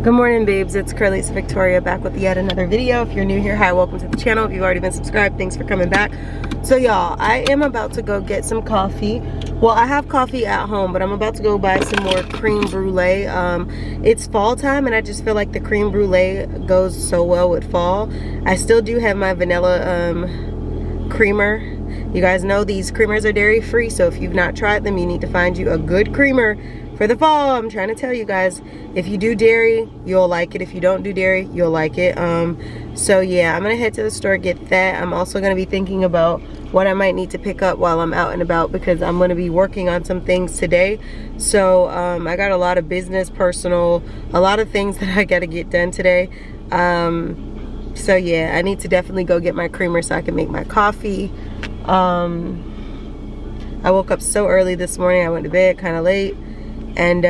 Good morning, babes. It's Curly's Victoria back with yet another video. If you're new here, hi, welcome to the channel. If you've already been subscribed, thanks for coming back. So y'all, I am about to go get some coffee. Well, I have coffee at home, but I'm about to go buy some more creme brulee. It's fall time and I just feel like the creme brulee goes so well with fall. I still do have my vanilla creamer. You guys know these creamers are dairy free, so if you've not tried them, you need to find you a good creamer for the fall. I'm trying to tell you guys, if you do dairy, you'll like it. If you don't do dairy, you'll like it. So yeah, I'm gonna head to the store, get that. I'm also gonna be thinking about what I might need to pick up while I'm out and about, because I'm gonna be working on some things today. So I got a lot of business, personal, a lot of things that I gotta get done today. So yeah, I need to definitely go get my creamer so I can make my coffee. I woke up so early this morning. I went to bed kind of late, and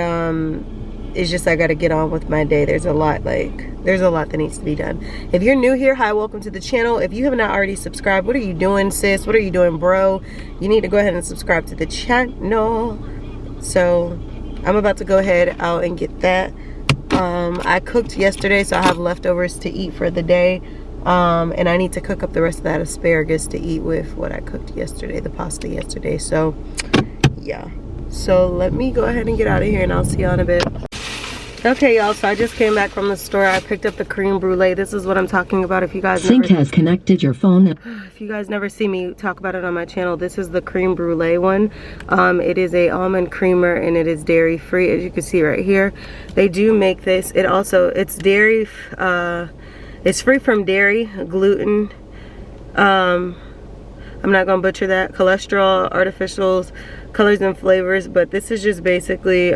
it's just I gotta get on with my day. There's a lot that needs to be done. If you're new here, hi, welcome to the channel. If you have not already subscribed, what are you doing, sis? What are you doing, bro? You need to go ahead and subscribe to the channel. So I'm about to go ahead out and get that. I cooked yesterday, so I have leftovers to eat for the day. And I need to cook up the rest of that asparagus to eat with what I cooked yesterday, the pasta yesterday. So yeah, so let me go ahead and get out of here and I'll see y'all in a bit. Okay, y'all, so I just came back from the store. I picked up the creme brulee. This is what I'm talking about. If you guys Sync has connected your phone. If you guys never see me talk about it on my channel, this is the creme brulee one. It is a almond creamer and it is dairy free, as you can see right here. They do make this. It's dairy, it's free from dairy, gluten, I'm not gonna butcher that, cholesterol, artificials, colors and flavors, but this is just basically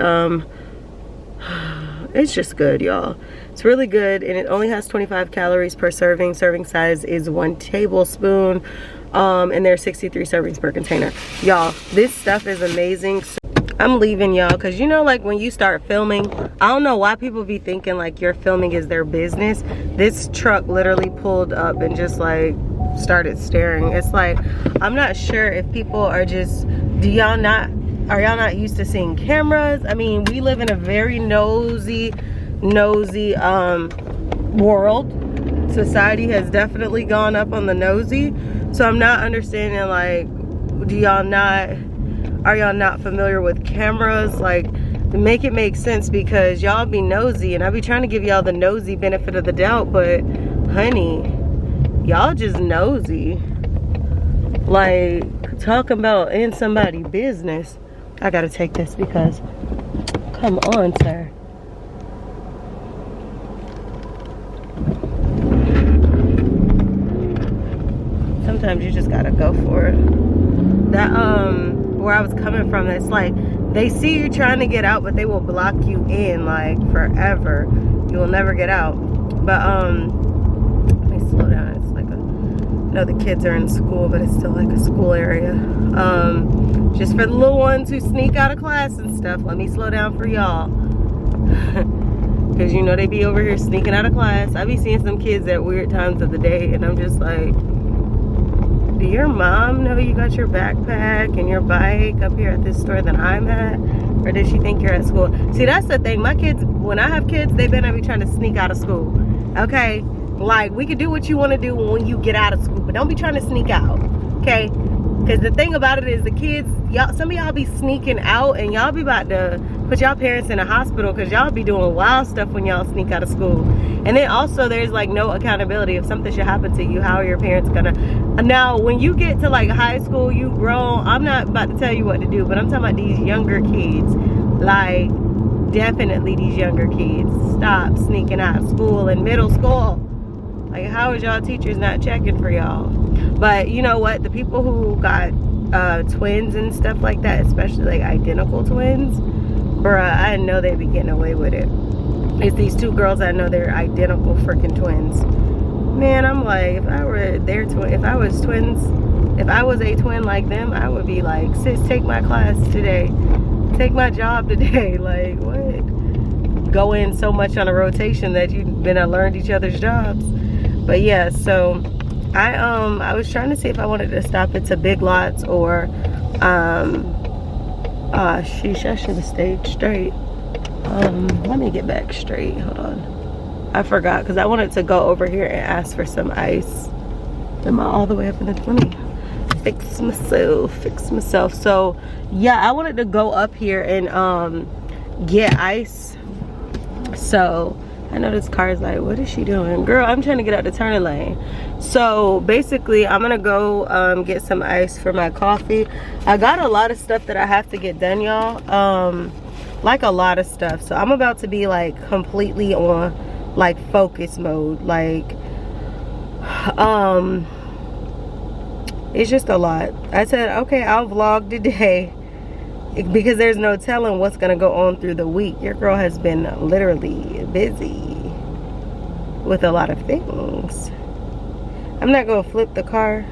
it's just good, y'all. It's really good, and it only has 25 calories per serving. Serving size is 1 tablespoon, and there's 63 servings per container. Y'all, this stuff is amazing. So I'm leaving, y'all, because you know, like when you start filming, I don't know why people be thinking like your filming is their business. This truck literally pulled up and just like started staring. It's like, I'm not sure if people are just, are y'all not used to seeing cameras? I mean, we live in a very nosy world. Society has definitely gone up on the nosy. So I'm not understanding, like, are y'all not familiar with cameras? Like, make it make sense, because y'all be nosy and I be trying to give y'all the nosy benefit of the doubt, but honey, y'all just nosy. Like, talking about in somebody's business. I gotta take this because, come on, sir. Sometimes you just gotta go for it. That, where I was coming from, it's like, they see you trying to get out, but they will block you in, like, forever. You will never get out. But, let me slow down. It's like I know the kids are in school, but it's still like a school area. Just for the little ones who sneak out of class and stuff, let me slow down for y'all. Because you know they be over here sneaking out of class. I be seeing some kids at weird times of the day, and I'm just like, do your mom know you got your backpack and your bike up here at this store that I'm at? Or does she think you're at school? See, that's the thing. My kids, when I have kids, they better not be trying to sneak out of school. Okay? Like, we can do what you want to do when you get out of school, but don't be trying to sneak out. Okay? Because the thing about it is, the kids, y'all, some of y'all be sneaking out and y'all be about to put y'all parents in a hospital, because y'all be doing wild stuff when y'all sneak out of school. And then also there's like no accountability. If something should happen to you, how are your parents gonna? Now when you get to like high school, you grown, I'm not about to tell you what to do, but I'm talking about these younger kids. Like, definitely these younger kids, stop sneaking out of school in middle school. Like, how is y'all teachers not checking for y'all? But you know what, the people who got twins and stuff like that, especially like identical twins, bruh, I know they be getting away with it. It's these two girls I know, they're identical freaking twins. Man, I'm like, if I were their twin, if I was a twin like them, I would be like, sis, take my class today, take my job today. Like, what? Go in so much on a rotation that you've been learned each other's jobs. But yeah, so I was trying to see if I wanted to stop at Big Lots or sheesh, I should have stayed straight. Let me get back straight. Hold on. I forgot because I wanted to go over here and ask for some ice. Am I all the way up in the, let me fix myself. So yeah, I wanted to go up here and get ice. So I know this car is like, what is she doing? Girl, I'm trying to get out the turning lane. So basically, I'm gonna go get some ice for my coffee. I got a lot of stuff that I have to get done, y'all. Like a lot of stuff. So I'm about to be like completely on like focus mode. Like, it's just a lot. I said, okay, I'll vlog today because there's no telling what's gonna go on through the week. Your girl has been literally busy with a lot of things. I'm not gonna flip the car.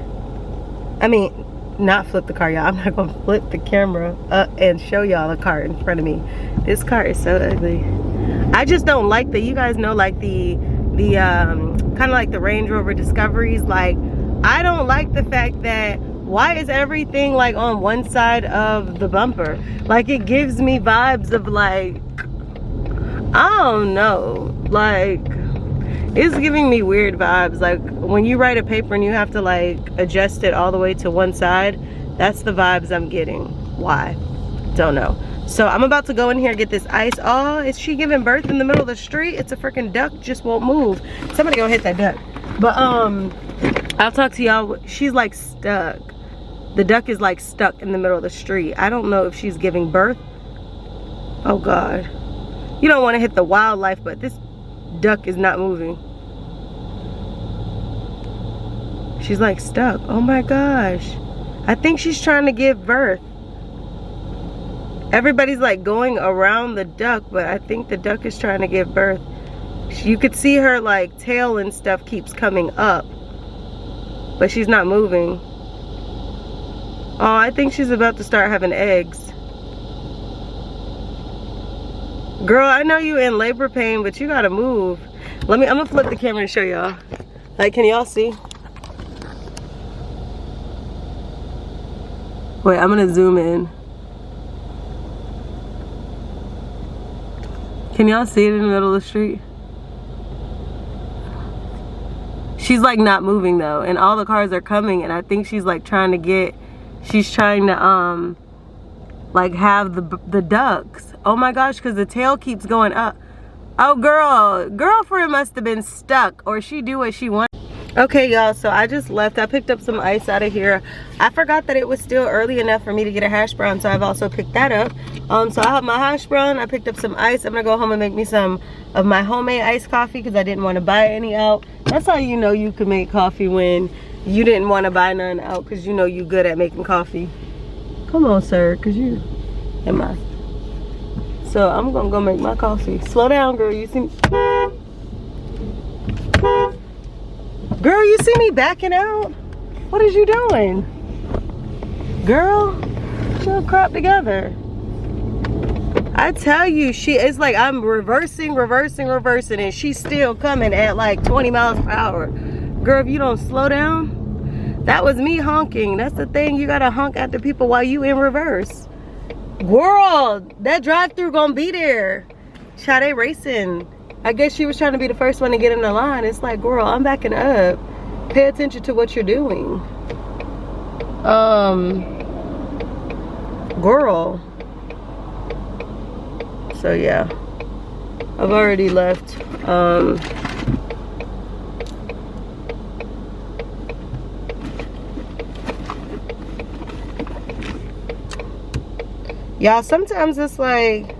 I mean, not flip the car, y'all. I'm not gonna flip the camera up and show y'all a car in front of me. This car is so ugly. I just don't like the, you guys know, like the kind of like the Range Rover Discoveries. Like, I don't like the fact that, why is everything like on one side of the bumper? Like, it gives me vibes of like, I don't know, like, it's giving me weird vibes. Like when you write a paper and you have to like adjust it all the way to one side, that's the vibes I'm getting. Why? Don't know. So I'm about to go in here and get this ice. Oh, is she giving birth in the middle of the street? It's a freaking duck, just won't move. Somebody gonna hit that duck. But I'll talk to y'all. She's like stuck. The duck is like stuck in the middle of the street. I don't know if she's giving birth. Oh God. You don't want to hit the wildlife, but this duck is not moving. She's like stuck. Oh my gosh. I think she's trying to give birth. Everybody's like going around the duck, but I think the duck is trying to give birth. You could see her like tail and stuff keeps coming up, but she's not moving. Oh, I think she's about to start having eggs. Girl, I know you in labor pain, but you gotta move. I'm gonna flip the camera and show y'all. Like, can y'all see? Wait, I'm gonna zoom in. Can y'all see it in the middle of the street? She's like not moving though, and all the cars are coming, and I think she's like trying to like have the ducks. Oh my gosh, because the tail keeps going up. Oh girlfriend must have been stuck, or she do what she wants. Okay y'all, so I just left. I picked up some ice out of here. I forgot that it was still early enough for me to get a hash brown, so I've also picked that up. So I have my hash brown. I picked up some ice. I'm gonna go home and make me some of my homemade iced coffee because I didn't want to buy any out. That's how you know you can make coffee, when you didn't want to buy none out, because you know you good at making coffee. Come on, sir, because you am I. So I'm gonna go make my coffee. Slow down, girl. You see me? Girl, you see me backing out? What is you doing? Girl, get your crap together. I tell you, she is like, I'm reversing, and she's still coming at like 20 miles per hour. Girl, if you don't slow down, that was me honking. That's the thing, you gotta honk at the people while you in reverse. Girl, that drive-through gonna be there. Sade racing. I guess she was trying to be the first one to get in the line. It's like, girl, I'm backing up. Pay attention to what you're doing. Girl. So yeah, I've already left. Y'all, sometimes it's like,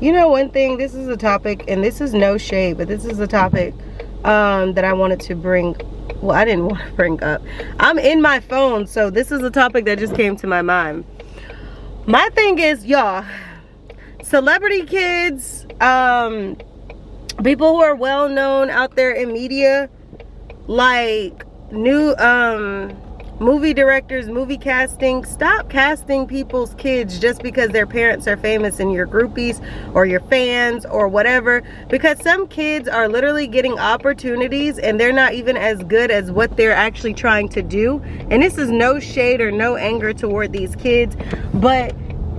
you know, one thing, this is a topic, and this is no shade, but this is a topic that I wanted to bring, well, I didn't want to bring up. I'm in my phone, so this is a topic that just came to my mind. My thing is, y'all, celebrity kids, people who are well known out there in media, like movie directors, movie casting, stop casting people's kids just because their parents are famous and you're groupies or your fans or whatever, because some kids are literally getting opportunities and they're not even as good as what they're actually trying to do. And this is no shade or no anger toward these kids, but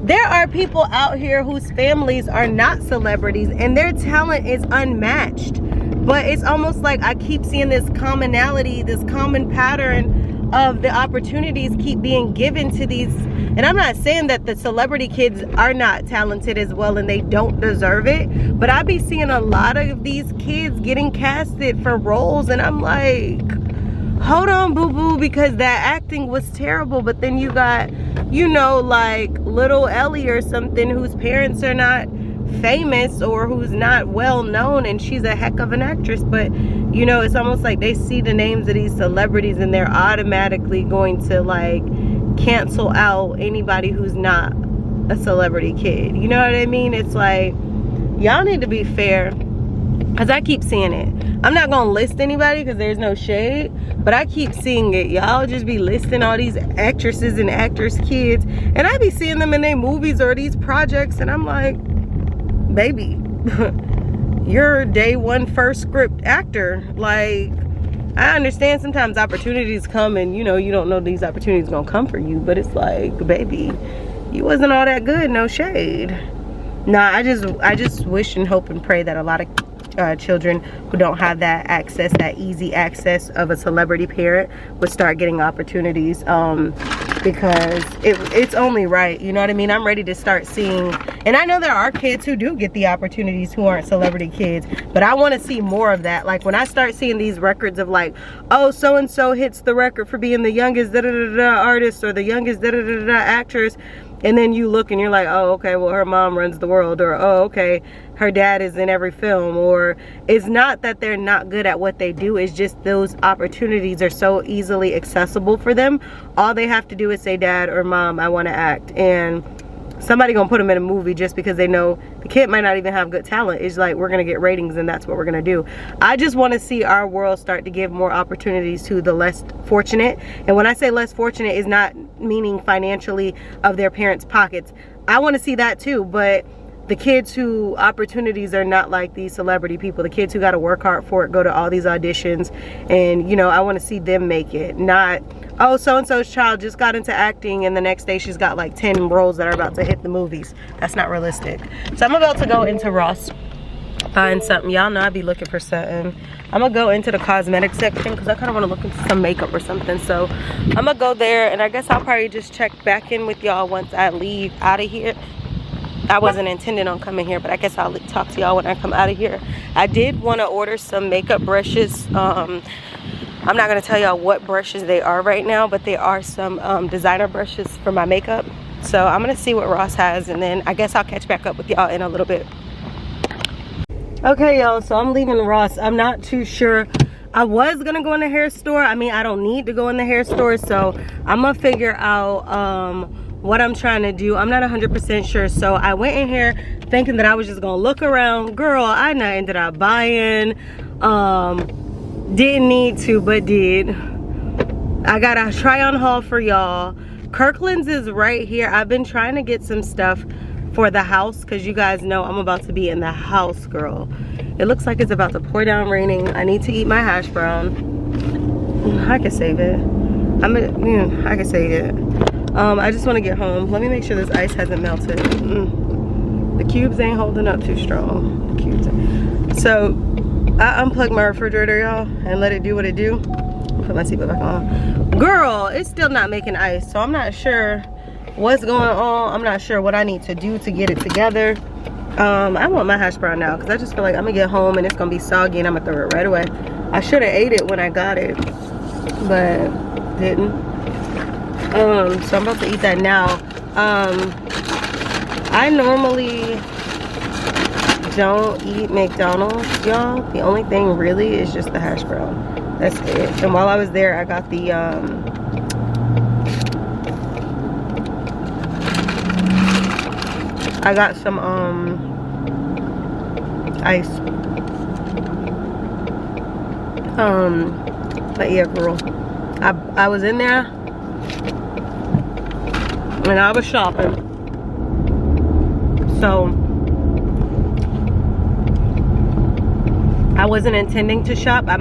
there are people out here whose families are not celebrities and their talent is unmatched. But it's almost like I keep seeing this commonality, this common pattern of the opportunities keep being given to these. And I'm not saying that the celebrity kids are not talented as well and they don't deserve it, but I be seeing a lot of these kids getting casted for roles and I'm like, hold on, boo-boo, because that acting was terrible. But then you got, you know, like little Ellie or something whose parents are not famous or who's not well known and she's a heck of an actress, but you know, it's almost like they see the names of these celebrities and they're automatically going to like cancel out anybody who's not a celebrity kid. You know what I mean? It's like, y'all need to be fair, because I keep seeing it. I'm not gonna list anybody because there's no shade, but I keep seeing it. Y'all just be listing all these actresses and actors kids, and I be seeing them in their movies or these projects, and I'm like, baby, you're day one first script actor. Like, I understand sometimes opportunities come and you know, you don't know these opportunities gonna come for you, but it's like, baby, you wasn't all that good, no shade. Nah, I just wish and hope and pray that a lot of children who don't have that access, that easy access of a celebrity parent, would start getting opportunities, because it's only right. You know what I mean? I'm ready to start seeing, and I know there are kids who do get the opportunities who aren't celebrity kids, but I want to see more of that. Like when I start seeing these records of like, oh, so and so hits the record for being the youngest artist or the youngest actress, and then you look and you're like, oh, okay, well, her mom runs the world, or oh, okay, her dad is in every film. Or it's not that they're not good at what they do, it's just those opportunities are so easily accessible for them. All they have to do is say, dad or mom, I want to act, and somebody gonna put them in a movie just because they know the kid might not even have good talent. It's like, we're gonna get ratings and that's what we're gonna do. I just want to see our world start to give more opportunities to the less fortunate. And when I say less fortunate, is not meaning financially of their parents' pockets. I want to see that too, but the kids who opportunities are not like these celebrity people, the kids who got to work hard for it, go to all these auditions, and you know, I want to see them make it. Not, oh, so-and-so's child just got into acting and the next day she's got like 10 roles that are about to hit the movies. That's not realistic. So I'm about to go into Ross, find something. Y'all know I be looking for something. I'm gonna go into the cosmetic section because I kind of want to look into some makeup or something. So I'm gonna go there, and I guess I'll probably just check back in with y'all once I leave out of here. I wasn't intending on coming here, but I guess I'll talk to y'all when I come out of here. I did want to order some makeup brushes. I'm not going to tell y'all what brushes they are right now, but they are some designer brushes for my makeup. So I'm going to see what Ross has, and then I guess I'll catch back up with y'all in a little bit. Okay, y'all, so I'm leaving Ross. I'm not too sure. I was going to go in the hair store. I mean, I don't need to go in the hair store, so I'm going to figure out what I'm trying to do. I'm not 100% sure. So I went in here thinking that I was just gonna look around. Girl, I ended up buying. Didn't need to, but did. I got a try on haul for y'all. Kirkland's is right here. I've been trying to get some stuff for the house because you guys know I'm about to be in the house, girl. It looks like it's about to pour down raining. I need to eat my hash brown. I can save it. I can save it. I just want to get home. Let me make sure this ice hasn't melted. The cubes ain't holding up too strong. The cubes ain't. So I unplugged my refrigerator, y'all, and let it do what it do. Put my seatbelt back on. Girl, it's still not making ice, so I'm not sure what's going on. I'm not sure what I need to do to get it together. I want my hash brown now because I just feel like I'm gonna get home and it's gonna be soggy and I'm gonna throw it right away. I should have ate it when I got it, but didn't. So I'm about to eat that now. I normally don't eat McDonald's, y'all. The only thing really is just the hash brown. That's it. And while I was there, I got the I got some ice. But yeah, girl, I was in there and I was shopping. So I wasn't intending to shop. I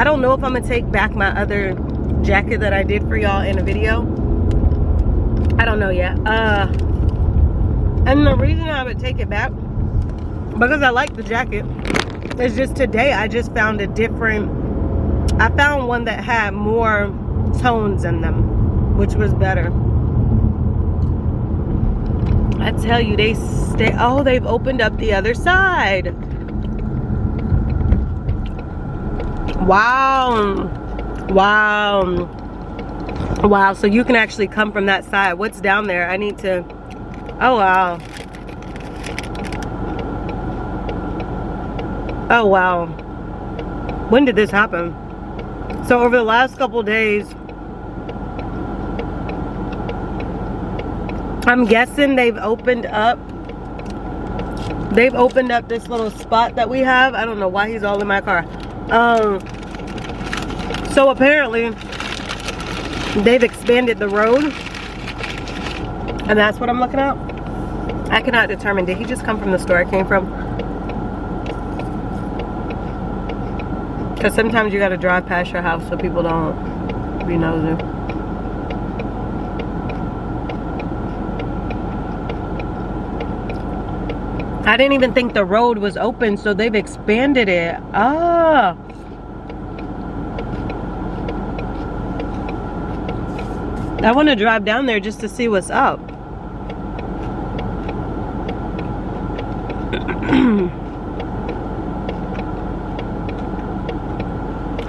don't know if I'm gonna take back my other jacket that I did for y'all in a video. I don't know yet. And the reason I would take it back, because I like the jacket, is just today I just found I found one that had more tones in them, which was better. I tell you, they've opened up the other side. Wow. So you can actually come from that side. What's down there? I need to, oh wow. Oh wow. When did this happen? So over the last couple days, I'm guessing they've opened up this little spot that we have. I don't know why he's all in my car. So apparently they've expanded the road, and that's what I'm looking at. I cannot determine, did he just come from the store I came from? Because sometimes you got to drive past your house so people don't be nosy. I didn't even think the road was open, so they've expanded it. Ah. I want to drive down there just to see what's up.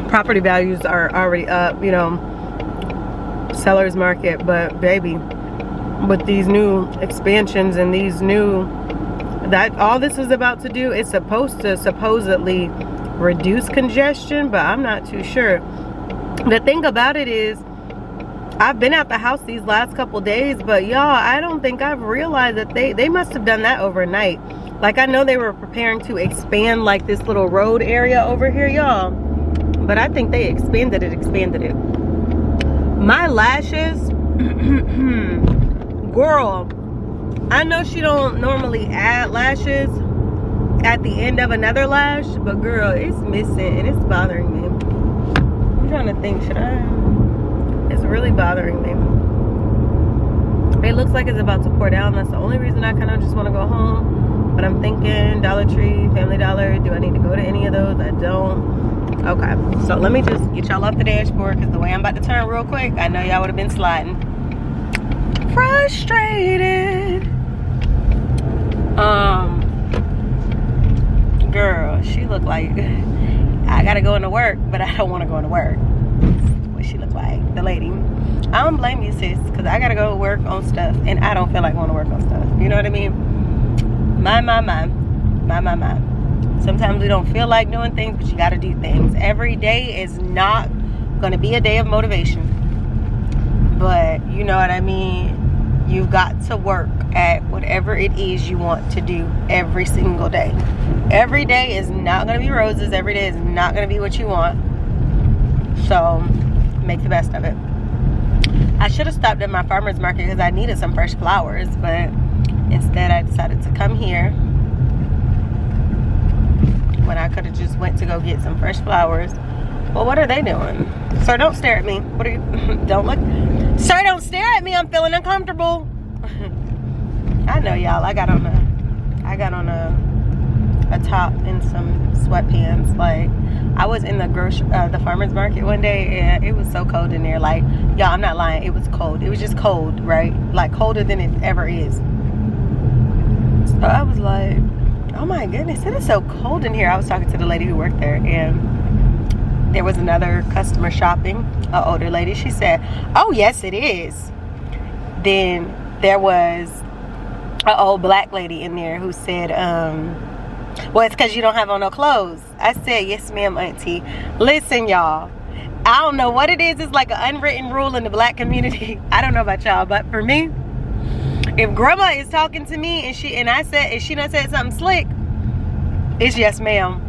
Property values are already up, you know, seller's market, but baby, with these new expansions and these new, that all this is about to do, it's supposed to supposedly reduce congestion, but I'm not too sure. The thing about it is, I've been at the house these last couple days, but y'all, I don't think I've realized that they must have done that overnight. Like, I know they were preparing to expand like this little road area over here, y'all, but I think they expanded it. My lashes, girl, I know she don't normally add lashes at the end of another lash, but girl, it's missing and it's bothering me. I'm trying to think, it's really bothering me. It looks like it's about to pour down. That's the only reason I kind of just want to go home. But I'm thinking Dollar Tree, Family Dollar. Do I need to go to any of those? I don't. Okay, so let me just get y'all off the dashboard, because the way I'm about to turn real quick, I know y'all would have been sliding. Frustrated. Girl, she looked like I gotta go into work, but I don't want to go into work. What she look like, the lady. I don't blame you, sis, because I gotta go work on stuff and I don't feel like going to work on stuff. You know what I mean? My. Sometimes we don't feel like doing things, but you gotta do things. Every day is not gonna be a day of motivation, but you know what I mean? You've got to work at whatever it is you want to do every single day. Every day is not gonna be roses. Every day is not gonna be what you want. So make the best of it. I should have stopped at my farmer's market because I needed some fresh flowers, but instead I decided to come here when I could have just went to go get some fresh flowers. Well, what are they doing? Sir, don't stare at me. What are you? Don't look. Sir, don't stare at me. I'm feeling uncomfortable. I know, y'all. I got on a top and some sweatpants. Like, I was in the farmer's market one day, and it was so cold in there. Like, y'all, I'm not lying. It was cold. It was just cold, right? Like, colder than it ever is. So I was like, oh my goodness, it is so cold in here. I was talking to the lady who worked there, and there was another customer shopping, an older lady. She said, oh yes, it is. Then there was an old black lady in there who said, well, it's because you don't have on no clothes. I said, yes ma'am, auntie. Listen, y'all, I don't know what it is. It's like an unwritten rule in the black community. I don't know about y'all, but for me, if grandma is talking to me and she done said something slick, it's yes ma'am.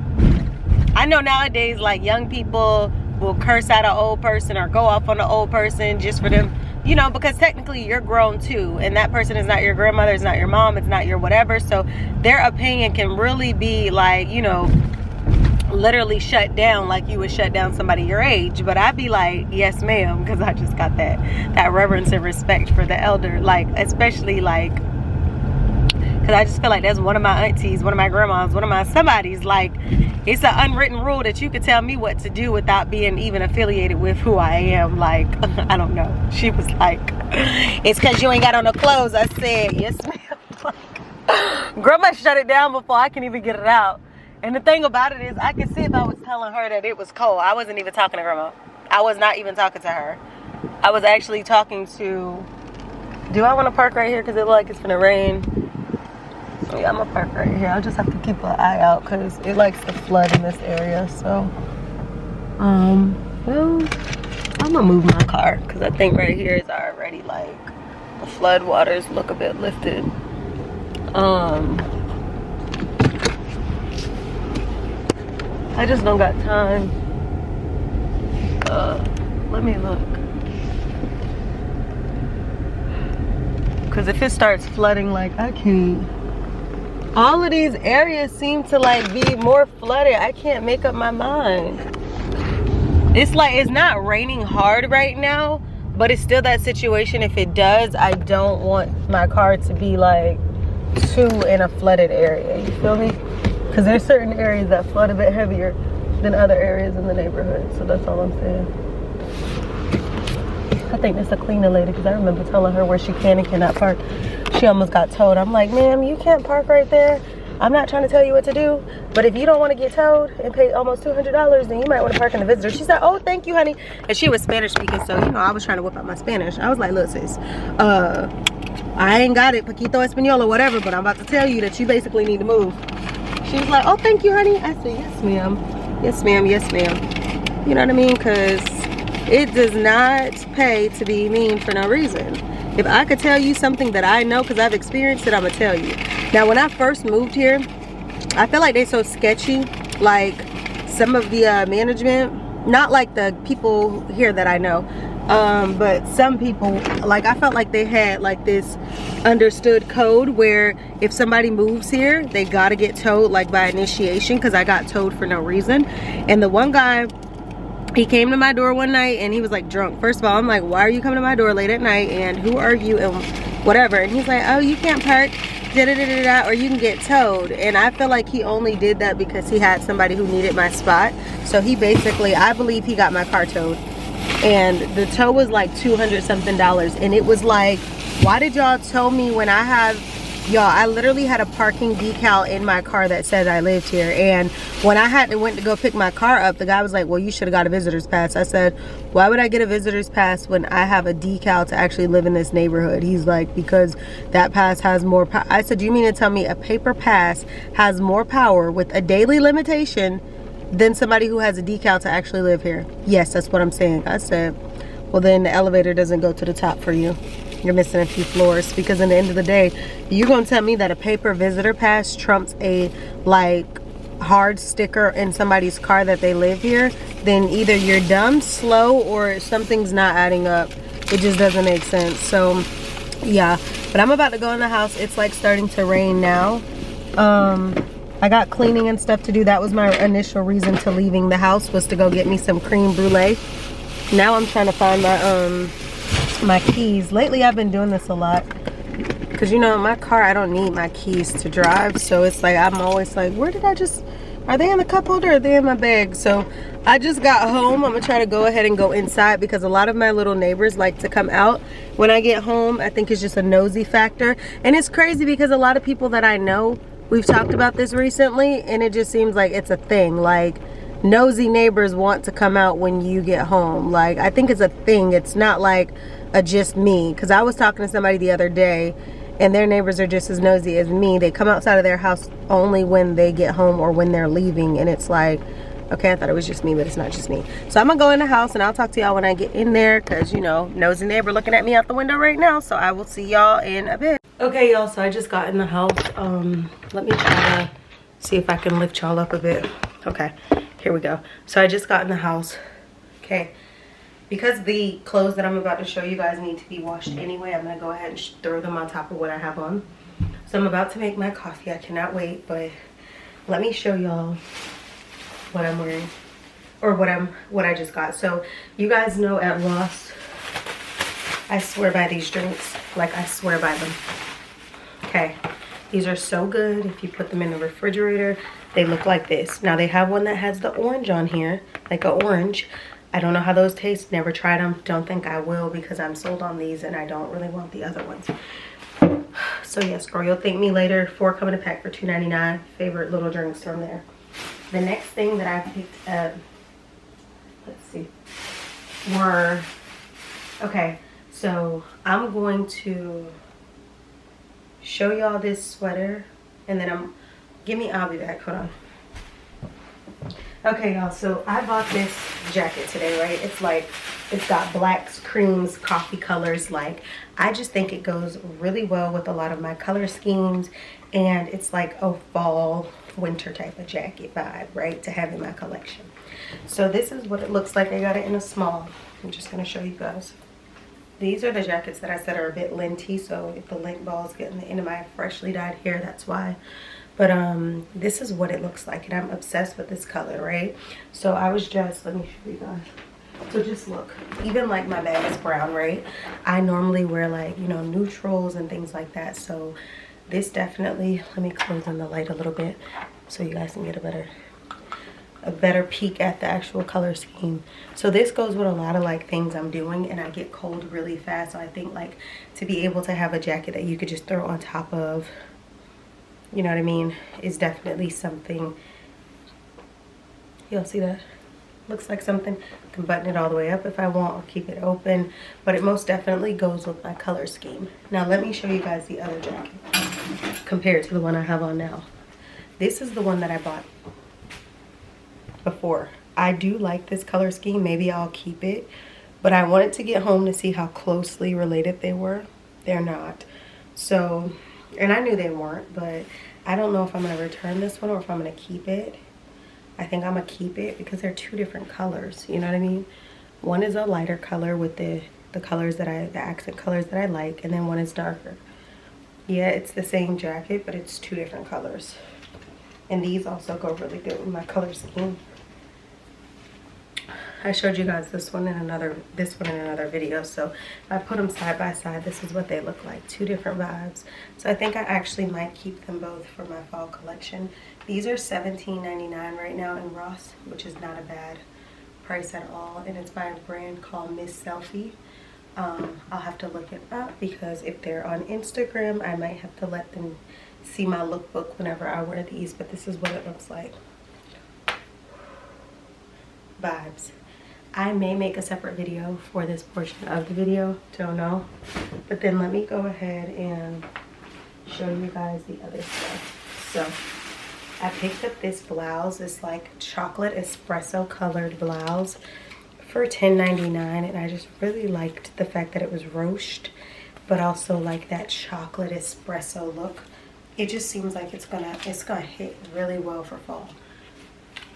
I know nowadays, like, young people will curse at an old person or go off on an old person just for them you know, because technically you're grown too, and that person is not your grandmother, it's not your mom, it's not your whatever. So their opinion can really be like, you know, literally shut down like you would shut down somebody your age. But I'd be like, yes ma'am, because I just got that reverence and respect for the elder, like especially like, because I just feel like that's one of my aunties, one of my grandmas, one of my somebody's. Like, it's an unwritten rule that you could tell me what to do without being even affiliated with who I am. Like, I don't know. She was like, it's because you ain't got on the clothes. I said, yes ma'am. Like, grandma shut it down before I can even get it out. And the thing about it is, I could see if I was telling her that it was cold. I wasn't even talking to grandma. I was not even talking to her. I was actually talking to, do I want to park right here because it looks like it's gonna rain? So yeah, I'm gonna park right here. I'll just have to keep an eye out because it likes to flood in this area. So, well, I'm gonna move my car because I think right here is already like the flood waters look a bit lifted. I just don't got time. Let me look. Because if it starts flooding, like, I can't. All of these areas seem to like be more flooded. I can't make up my mind. It's like, it's not raining hard right now, but it's still that situation. If it does, I don't want my car to be like too in a flooded area. You feel me? Because there's certain areas that flood a bit heavier than other areas in the neighborhood. So that's all I'm saying. I think that's a cleaner lady because I remember telling her where she can and cannot park. She almost got towed. I'm like, ma'am, you can't park right there. I'm not trying to tell you what to do, but if you don't want to get towed and pay almost $200, then you might want to park in the visitor. She said, oh, thank you, honey. And she was Spanish speaking, so, you know, I was trying to whip out my Spanish. I was like, look, sis, I ain't got it, poquito español or whatever, but I'm about to tell you that you basically need to move. She was like, oh, thank you, honey. I said, yes, ma'am. Yes, ma'am. Yes, ma'am. You know what I mean? Because it does not pay to be mean for no reason. If I could tell you something that I know because I've experienced it, I'm going to tell you. Now, when I first moved here, I feel like they're so sketchy. Like, some of the management, not like the people here that I know, but some people, like, I felt like they had like this understood code where if somebody moves here, they got to get towed like by initiation, because I got towed for no reason. And the one guy, he came to my door one night and he was like drunk. First of all, I'm like, why are you coming to my door late at night and who are you and whatever? And he's like, oh, you can't park, da-da-da-da-da, or you can get towed. And I feel like he only did that because he had somebody who needed my spot. So he basically, I believe he got my car towed. And the tow was like $200 something. And it was like, why did y'all tow me when I have, y'all, I literally had a parking decal in my car that said I lived here. And when I went to go pick my car up, the guy was like, well, you should have got a visitor's pass. I said, why would I get a visitor's pass when I have a decal to actually live in this neighborhood? He's like, because that pass has more power. I said, you mean to tell me a paper pass has more power with a daily limitation than somebody who has a decal to actually live here? Yes, that's what I'm saying. I said, well, then the elevator doesn't go to the top for you. You're missing a few floors, because in the end of the day, you're gonna tell me that a paper visitor pass trumps a like hard sticker in somebody's car that they live here, then either you're dumb, slow, or something's not adding up. It just doesn't make sense. So yeah, but I'm about to go in the house. It's like starting to rain now. I got cleaning and stuff to do. That was my initial reason to leaving the house, was to go get me some creme brulee. Now I'm trying to find my keys. Lately I've been doing this a lot because, you know, in my car I don't need my keys to drive, so it's like I'm always like, where did I just, are they in the cup holder or are they in my bag? So I just got home. I'm gonna try to go ahead and go inside because a lot of my little neighbors like to come out when I get home. I think it's just a nosy factor, and it's crazy because a lot of people that I know, we've talked about this recently, and it just seems like it's a thing. Like, nosy neighbors want to come out when you get home. Like, I think it's a thing. It's not like a just me, because I was talking to somebody the other day and their neighbors are just as nosy as me. They come outside of their house only when they get home or when they're leaving, and it's like, okay, I thought it was just me, but it's not just me. So I'm gonna go in the house and I'll talk to y'all when I get in there, because, you know, nosy neighbor looking at me out the window right now. So I will see y'all in a bit. Okay, y'all, so I just got in the house. Let me try to see if I can lift y'all up a bit. Okay, here we go. So I just got in the house. Okay, because the clothes that I'm about to show you guys need to be washed anyway, I'm gonna go ahead and throw them on top of what I have on. So I'm about to make my coffee. I cannot wait, but let me show y'all what I'm wearing, or what I just got. So you guys know at Ross, I swear by these drinks. Like, I swear by them. Okay, these are so good. If you put them in the refrigerator, they look like this. Now they have one that has the orange on here, like an orange. I don't know how those taste, never tried them, don't think I will, because I'm sold on these and I don't really want the other ones. So yes, girl, you'll thank me later. 4 come in a pack for $2.99. Favorite little drinks from there. The next thing that I picked up, let's see, were, okay, so I'm going to show y'all this sweater, and then I'll be back, hold on. Okay, y'all, so I bought this jacket today, right? It's got blacks, creams, coffee colors. Like, I just think it goes really well with a lot of my color schemes, and it's like a fall winter type of jacket vibe, right, to have in my collection. So this is what it looks like. I got it in a small. I'm just gonna show you guys. These are the jackets that I said are a bit linty, so if the lint balls get in the end of my freshly dyed hair, that's why. But this is what it looks like, and I'm obsessed with this color, right? So I was just, let me show you guys. So just look, even like my bag is brown, right? I normally wear, like, you know, neutrals and things like that. So this definitely, let me close on the light a little bit so you guys can get a better peek at the actual color scheme. So this goes with a lot of like things I'm doing, and I get cold really fast. So I think, like, to be able to have a jacket that you could just throw on top of, you know what I mean, is definitely something. Y'all see that? Looks like something. I can button it all the way up if I want, or keep it open, but it most definitely goes with my color scheme. Now let me show you guys the other jacket compared to the one I have on now. This is the one that I bought before. I do like this color scheme. Maybe I'll keep it, but I wanted to get home to see how closely related they were. They're not. So, and I knew they weren't, but I don't know if I'm going to return this one or if I'm going to keep it. I think I'm going to keep it because they're two different colors, you know what I mean? One is a lighter color with the colors that the accent colors that I like, and then one is darker. Yeah, it's the same jacket, but it's two different colors. And these also go really good with my color scheme. I showed you guys this one in another video. So if I put them side by side, this is what they look like. Two different vibes. So I think I actually might keep them both for my fall collection. These are $17.99 right now in Ross, which is not a bad price at all. And it's by a brand called Miss Selfie. I'll have to look it up, because if they're on Instagram, I might have to let them see my lookbook whenever I wear these. But this is what it looks like. Vibes. I may make a separate video for this portion of the video, don't know. But then let me go ahead and show you guys the other stuff. So I picked up this blouse, this like chocolate espresso colored blouse for $10.99, and I just really liked the fact that it was ruched, but also like that chocolate espresso look. It just seems like it's gonna hit really well for fall.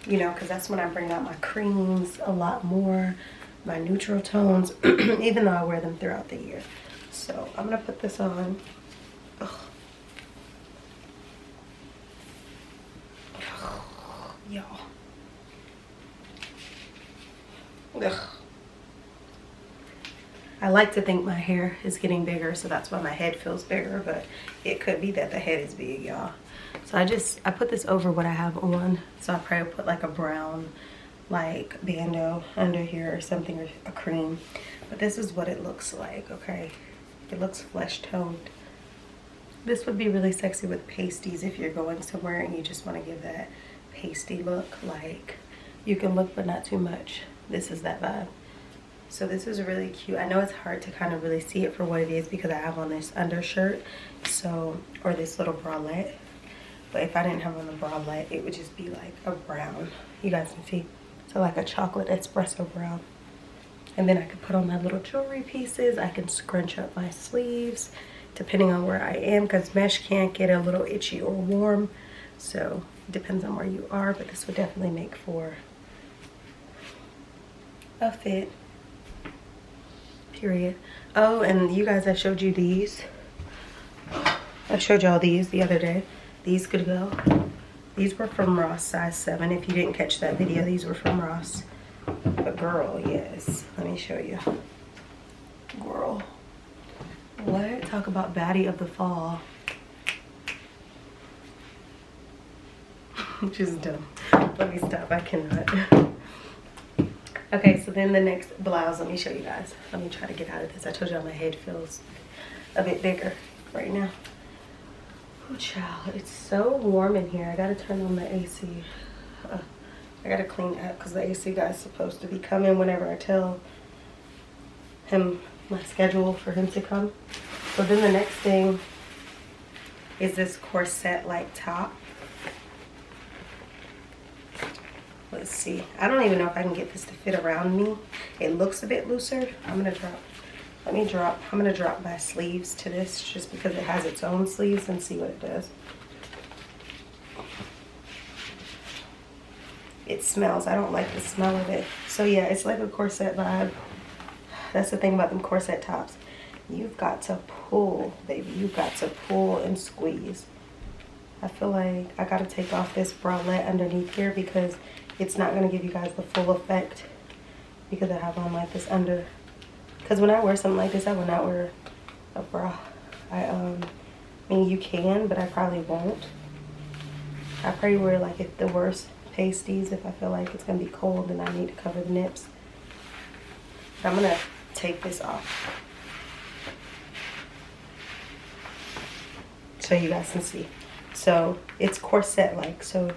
You know, because that's when I bring out my creams a lot more, my neutral tones, even though I wear them throughout the year. So I'm going to put this on. Ugh. Y'all. Ugh. I like to think my hair is getting bigger, so that's why my head feels bigger, but it could be that the head is big, y'all. So I put this over what I have on. So I probably put like a brown like bandeau under here or something, or a cream. But this is what it looks like, okay? It looks flesh toned. This would be really sexy with pasties if you're going somewhere and you just want to give that pasty look. Like, you can look but not too much. This is that vibe. So this is really cute. I know it's hard to kind of really see it for what it is because I have on this undershirt, so, or this little bralette. But if I didn't have on the bralette, it would just be like a brown. You guys can see. So like a chocolate espresso brown. And then I could put on my little jewelry pieces. I can scrunch up my sleeves depending on where I am, because mesh can get a little itchy or warm. So it depends on where you are, but this would definitely make for a fit. Period. Oh, and you guys, I showed you these. I showed y'all these the other day. These could go. These were from Ross, size 7. If you didn't catch that video, these were from Ross. But girl, yes. Let me show you. Girl. What? Talk about baddie of the fall. Just dumb. Let me stop. I cannot. Okay, so then the next blouse, let me show you guys. Let me try to get out of this. I told y'all my head feels a bit bigger right now. Oh, child, it's so warm in here. I gotta turn on the AC. I gotta clean up because the AC guy's supposed to be coming whenever I tell him my schedule for him to come. So then the next thing is this corset-like top. Let's see. I don't even know if I can get this to fit around me. It looks a bit looser. I'm gonna drop. I'm gonna drop my sleeves to this just because it has its own sleeves and see what it does. It smells. I don't like the smell of it. So yeah, it's like a corset vibe. That's the thing about them corset tops. You've got to pull, baby. You've got to pull and squeeze. I feel like I gotta take off this bralette underneath here because it's not gonna give you guys the full effect because I have on like this under. Because when I wear something like this, I will not wear a bra. I mean, you can, but I probably won't. I probably wear like the worst pasties if I feel like it's gonna be cold and I need to cover the nips. But I'm gonna take this off so you guys can see. So it's corset like. So,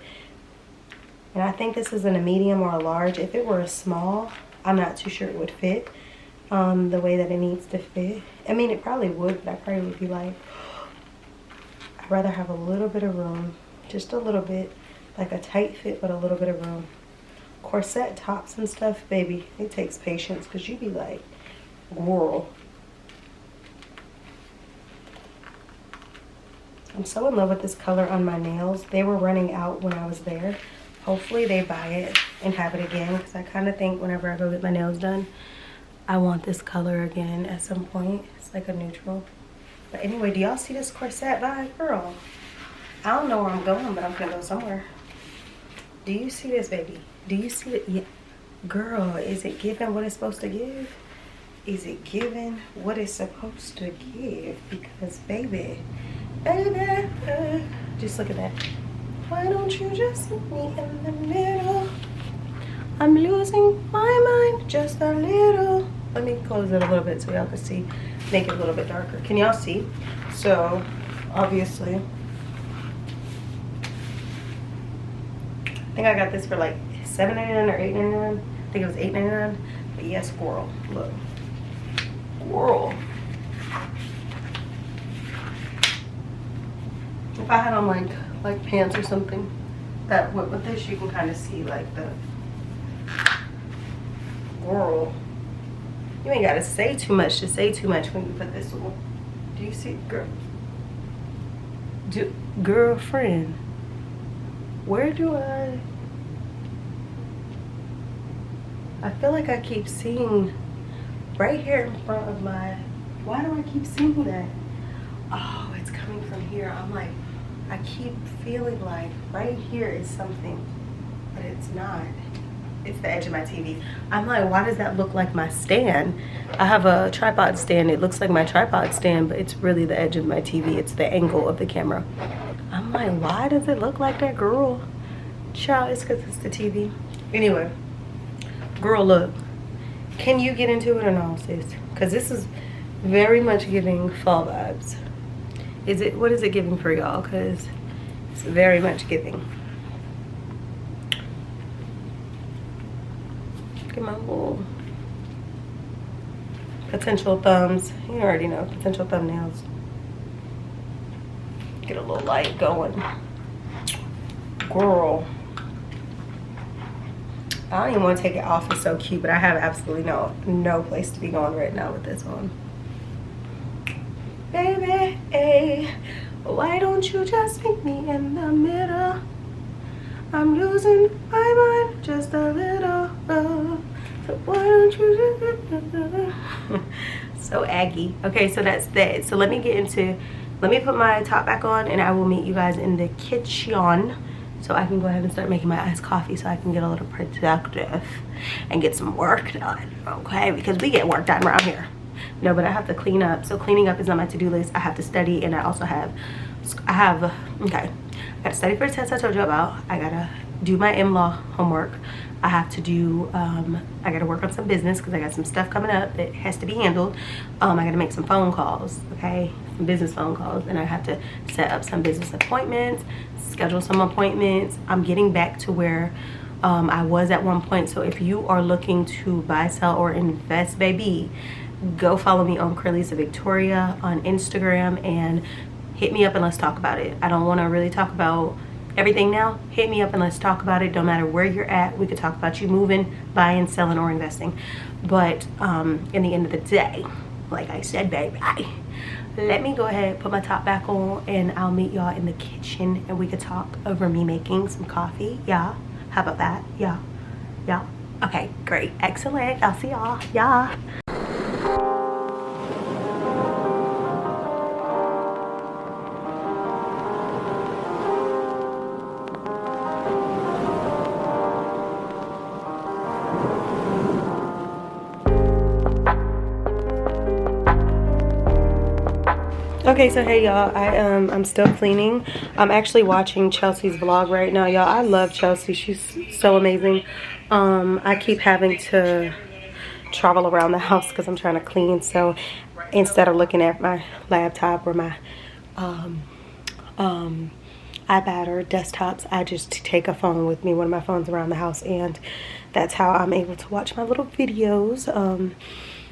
and I think this is in a medium or a large. If it were a small, I'm not too sure it would fit the way that it needs to fit. I mean, it probably would, but I probably would be like, I'd rather have a little bit of room, just a little bit, like a tight fit, but a little bit of room. Corset tops and stuff, baby, it takes patience because you be like, whirl. I'm so in love with this color on my nails. They were running out when I was there. Hopefully they buy it and have it again because I kind of think whenever I go get my nails done, I want this color again at some point. It's like a neutral. But anyway, do y'all see this corset vibe? Girl, I don't know where I'm going, but I'm gonna go somewhere. Do you see this, baby? Do you see it? Yeah. Girl, is it giving what it's supposed to give? Is it giving what it's supposed to give? Because baby, just look at that. Why don't you just meet me in the middle? I'm losing my mind just a little. Let me close it a little bit so y'all can see. Make it a little bit darker. Can y'all see? So, obviously, I think I got this for like $7.99 or $8.99. I think it was $8.99. But yes, squirrel. Look. Squirrel. If I had on like pants or something, that with this you can kind of see like the squirrel. You ain't gotta say too much to say too much when you put this on. Do you see, girlfriend? Where do I feel like I keep seeing right here in front of my. Why do I keep seeing that? Oh, it's coming from here. I'm like, I keep feeling like right here is something, but it's not. It's the edge of my TV. I'm like, why does that look like my stand? I have a tripod stand. It looks like my tripod stand, but it's really the edge of my TV. It's the angle of the camera. I'm like, why does it look like that, girl? Child, it's because it's the TV. Anyway, girl, look. Can you get into it or no, sis? Because this is very much giving fall vibes. What is it giving for y'all? Because it's very much giving. Look at my little potential thumbs. You already know, potential thumbnails. Get a little light going. Girl. I don't even want to take it off. It's so cute, but I have absolutely no place to be going right now with this on. Baby, hey, why don't you just meet me in the middle? I'm losing my mind just a little. So why don't you So aggy. Okay, so that's that. So let me put my top back on and I will meet you guys in the kitchen so I can go ahead and start making my iced coffee so I can get a little productive and get some work done, okay? Because we get work done around here. No, but I have to clean up. So cleaning up is on my to-do list. I have to study, and I also have, okay, I gotta study for the test I told you about. I gotta do my in-law homework. I have to do, I gotta work on some business because I got some stuff coming up that has to be handled. I gotta make some phone calls, okay? Some business phone calls, and I have to set up some business appointments, schedule some appointments. I'm getting back to where I was at one point. So if you are looking to buy, sell, or invest, baby, go follow me on Curly's Victoria on Instagram and hit me up and let's talk about it. I don't want to really talk about everything now. Hit me up and let's talk about it. Don't matter where you're at. We could talk about you moving, buying, selling, or investing. But in the end of the day, like I said, baby, let me go ahead, put my top back on, and I'll meet y'all in the kitchen and we could talk over me making some coffee. Yeah, how about that? Yeah, yeah. Okay, great, excellent. I'll see y'all. Yeah. Okay, so hey y'all, I'm still cleaning. I'm actually watching Chelsea's vlog right now, y'all. I love Chelsea. She's so amazing. I keep having to travel around the house because I'm trying to clean. So instead of looking at my laptop or my iPad or desktops, I just take a phone with me, one of my phones around the house, and that's how I'm able to watch my little videos.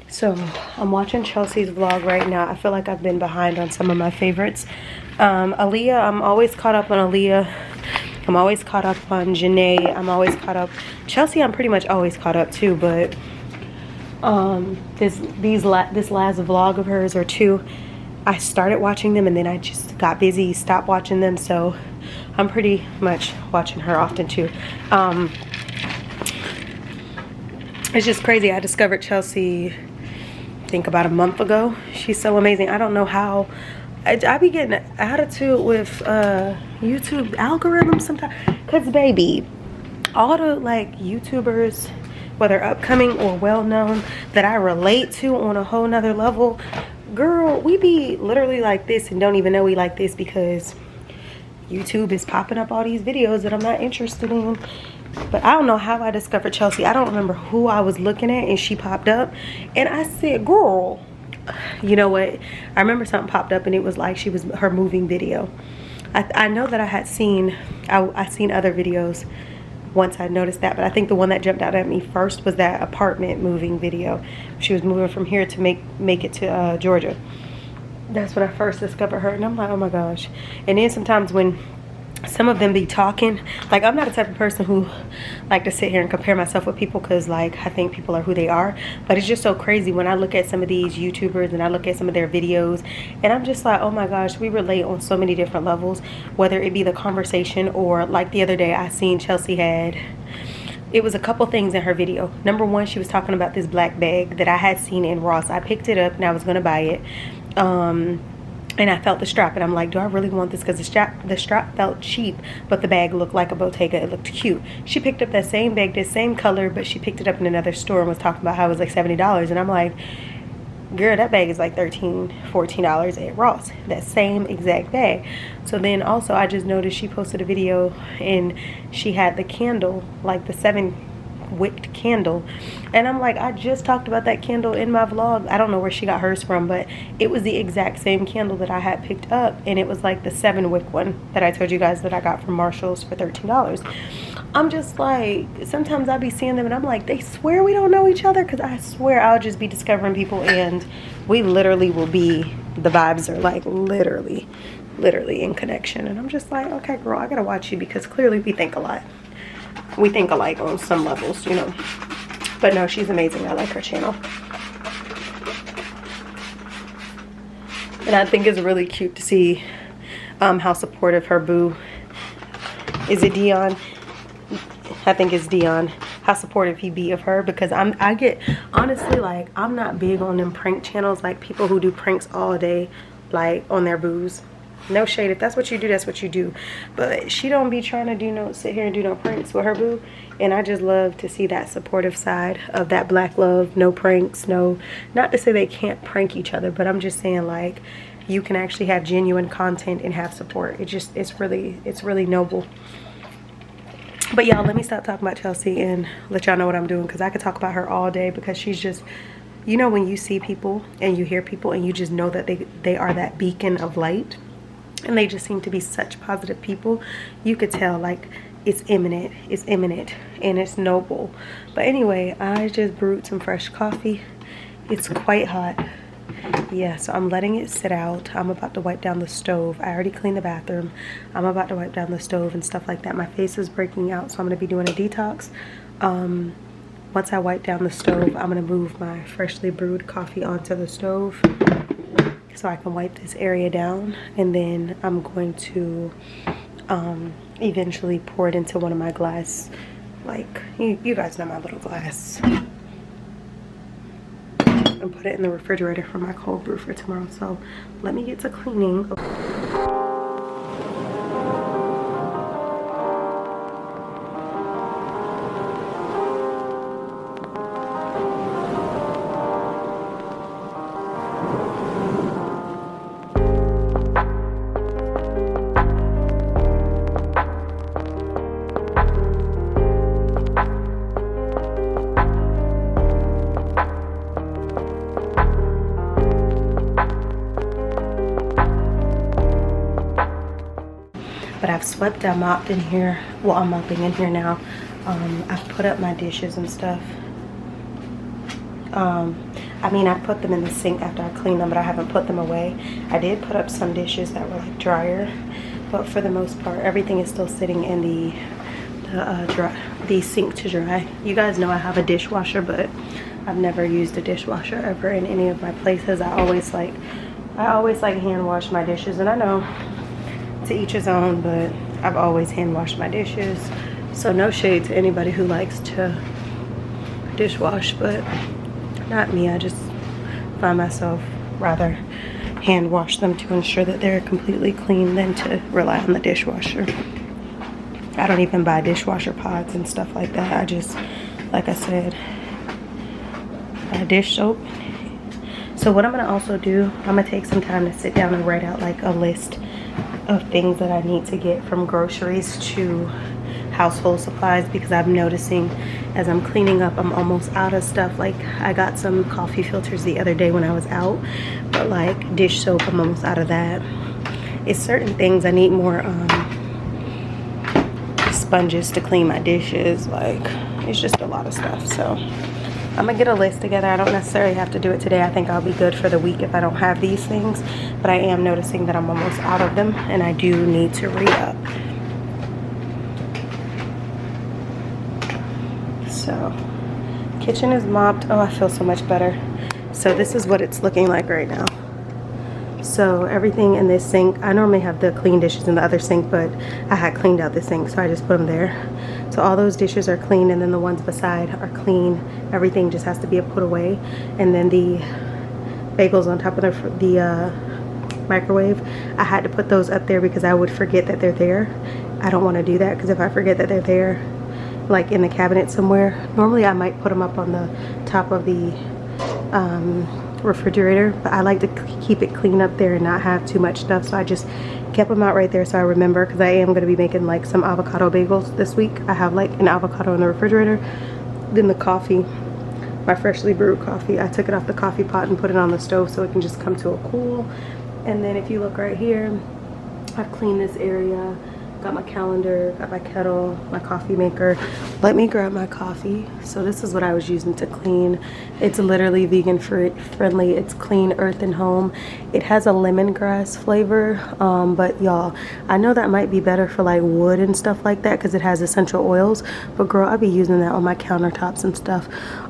So I'm watching Chelsea's vlog right now. I feel like I've been behind on some of my favorites. Aaliyah, I'm always caught up on Aaliyah. I'm always caught up on Janae. I'm always caught up. Chelsea, I'm pretty much always caught up too, but this last vlog of hers or two, I started watching them and then I just got busy, stopped watching them. So I'm pretty much watching her often too. It's just crazy. I discovered Chelsea, I think about a month ago. She's so amazing. I don't know how. I be getting an attitude with YouTube algorithms sometimes. Because baby, all the like YouTubers, whether upcoming or well-known, that I relate to on a whole nother level, girl, we be literally like this and don't even know we like this because YouTube is popping up all these videos that I'm not interested in. But I don't know how I discovered Chelsea. I don't remember who I was looking at and she popped up. And I said, girl, you know what? I remember something popped up and it was like she was her moving video. I know that I had seen, I seen other videos once I noticed that. But I think the one that jumped out at me first was that apartment moving video. She was moving from here to make it to Georgia. That's when I first discovered her. And I'm like, oh my gosh. And then sometimes when some of them be talking, like I'm not the type of person who like to sit here and compare myself with people because like I think people are who they are, but it's just so crazy when I look at some of these YouTubers and I look at some of their videos and I'm just like, oh my gosh, we relate on so many different levels, whether it be the conversation or like the other day I seen Chelsea had, it was a couple things in her video. Number one, she was talking about this black bag that I had seen in Ross. I picked it up and I was gonna buy it. And I felt the strap and I'm like, do I really want this? Because the strap felt cheap, but the bag looked like a Bottega. It looked cute. She picked up that same bag, the same color, but she picked it up in another store and was talking about how it was like $70. And I'm like, girl, that bag is like $13, $14 at Ross. That same exact bag. So then also I just noticed she posted a video and she had the candle, like the 7-wicked candle, and I'm like, I just talked about that candle in my vlog. I don't know where she got hers from, but it was the exact same candle that I had picked up, and it was like the 7-wick one that I told you guys that I got from Marshall's for $13. I'm just like, sometimes I be seeing them and I'm like, they swear we don't know each other, because I swear I'll just be discovering people and we literally will be, the vibes are like literally in connection, and I'm just like, okay girl, I gotta watch you because clearly we think a lot. We think alike on some levels, you know. But no, she's amazing. I like her channel. And I think it's really cute to see how supportive her boo, is it Dion? I think it's Dion. how supportive he be of her, because I get, honestly, like, I'm not big on them prank channels, like people who do pranks all day, like on their booze. No shade, if that's what you do, that's what you do, but she don't be trying to do no, sit here and do no pranks with her boo. And I just love to see that supportive side of that black love. No pranks, no, not to say they can't prank each other, but I'm just saying, like, you can actually have genuine content and have support. It's really noble. But y'all, let me stop talking about Chelsea and let y'all know what I'm doing, because I could talk about her all day, because she's just, you know, when you see people and you hear people and you just know that they are that beacon of light, and they just seem to be such positive people, you could tell, like, it's imminent, and it's noble. But anyway, I just brewed some fresh coffee. It's quite hot. Yeah, so I'm letting it sit out. I'm about to wipe down the stove. I already cleaned the bathroom. I'm about to wipe down the stove and stuff like that. My face is breaking out, so I'm going to be doing a detox. Once I wipe down the stove, I'm going to move my freshly brewed coffee onto the stove so I can wipe this area down, and then I'm going to eventually pour it into one of my glass, like, you guys know my little glass, and put it in the refrigerator for my cold brew for tomorrow. So let me get to cleaning. But I've swept, I mopped in here. Well, I'm mopping in here now. I've put up my dishes and stuff. I mean, I put them in the sink after I cleaned them, but I haven't put them away. I did put up some dishes that were like drier, but for the most part, everything is still sitting in the sink to dry. You guys know I have a dishwasher, but I've never used a dishwasher ever in any of my places. I always like hand wash my dishes, and I know to each his own, but I've always hand washed my dishes. So no shade to anybody who likes to dishwash, but not me. I just find myself rather hand wash them to ensure that they're completely clean than to rely on the dishwasher. I don't even buy dishwasher pods and stuff like that. I just, like I said, buy dish soap. So what I'm gonna also do, I'm gonna take some time to sit down and write out like a list of things that I need to get from groceries to household supplies, because I'm noticing as I'm cleaning up, I'm almost out of stuff. Like, I got some coffee filters the other day when I was out, but like dish soap, I'm almost out of that. It's certain things I need more sponges to clean my dishes. Like, it's just a lot of stuff. So I'm gonna get a list together. I don't necessarily have to do it today. I think I'll be good for the week if I don't have these things, but I am noticing that I'm almost out of them, and I do need to re-up. So kitchen is mopped. Oh, I feel so much better. So this is what it's looking like right now. So everything in this sink, I normally have the clean dishes in the other sink, but I had cleaned out the sink, so I just put them there. So all those dishes are clean, and then the ones beside are clean. Everything just has to be put away. And then the bagels on top of the microwave, I had to put those up there because I would forget that they're there. I don't want to do that, because if I forget that they're there, like in the cabinet somewhere, normally I might put them up on the top of the refrigerator, but I like to keep it clean up there and not have too much stuff, so I just kept them out right there so I remember, because I am going to be making like some avocado bagels this week. I have like an avocado in the refrigerator. Then the coffee, my freshly brewed coffee, I took it off the coffee pot and put it on the stove so it can just come to a cool. And then if you look right here, I've cleaned this area. Got my calendar, got my kettle, my coffee maker. Let me grab my coffee. So this is what I was using to clean. It's literally vegan friendly. It's clean earth and home. It has a lemongrass flavor, but y'all, I know that might be better for like wood and stuff like that because it has essential oils, but girl, I'll be using that on my countertops and stuff.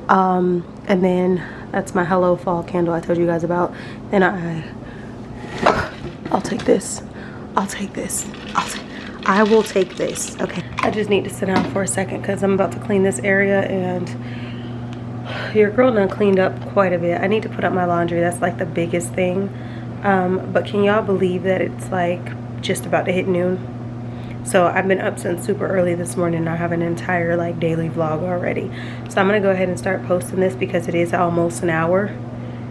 And then that's my Hello Fall candle I told you guys about. Then I'll take this. I will take this. Okay, I just need to sit down for a second because I'm about to clean this area, and your girl done cleaned up quite a bit. I need to put up my laundry. That's like the biggest thing. But can y'all believe that it's like just about to hit noon? So I've been up since super early this morning, and I have an entire like daily vlog already. So I'm gonna go ahead and start posting this because it is almost an hour.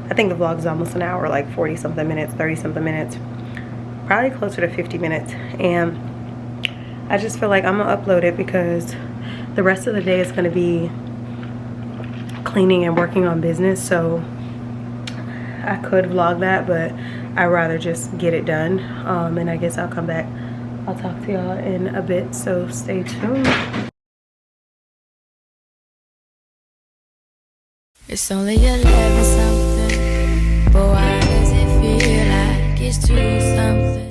I think the vlog is almost an hour, like 40 something minutes, 30 something minutes, probably closer to 50 minutes. And I just feel like I'm gonna upload it because the rest of the day is gonna be cleaning and working on business. So I could vlog that, but I'd rather just get it done. And I guess I'll come back. I'll talk to y'all in a bit, so stay tuned. It's only 11 something, but why does it feel like it's 2 something?